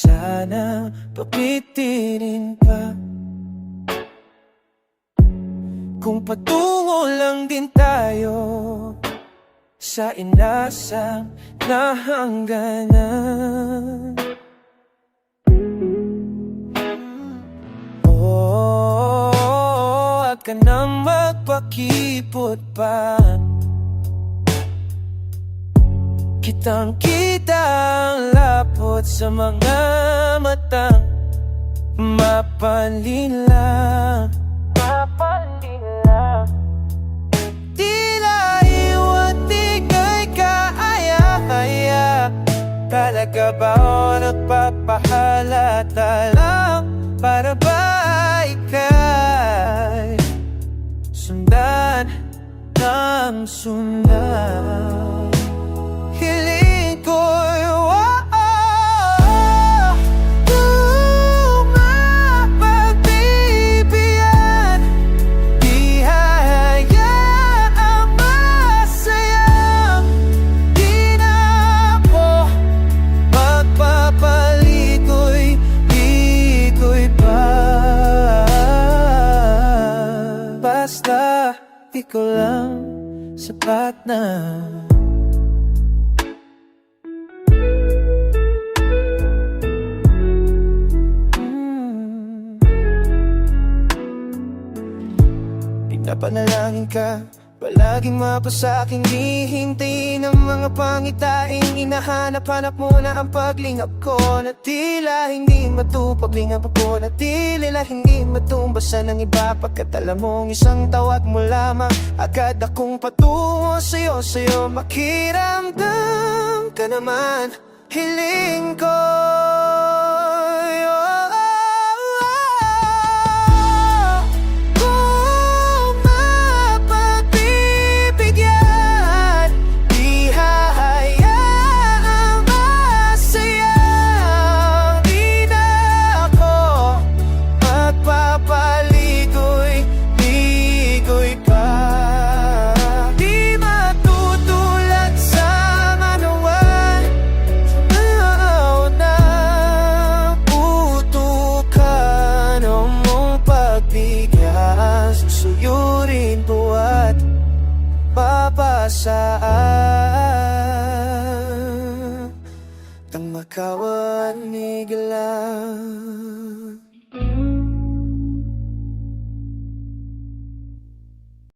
sana papitinin pa. Kung patungo lang din tayo sa inasang na hangganan. Oh, wag ka nang magpakipot pa. Kitang-kita ang lapot sa mga matang mapanlila. Tila iwatig ay kaaya-aya. Talaga ba o nagpapahalata lang para ba ika'y sundan ng sundan? Hiling ko'y mapagbibigyan. Di hayaang masayang. Di na ako magpapalikoy-likoy pa. Basta ikaw lang sapat na. Napanalangin ka, palaging mapasa aking hihintayin ang mga pangitain. Hinahanap-hanap mo na ang paglingap ko, na tila hindi matupag. Lingap ako na tila hindi matumbasan ng iba. Pagkat alam mong isang tawag mo lamang, agad akong patungo sa'yo. Makiramdam ka naman, hiling ko. Suyurin buhat papasaan. Tang makawan,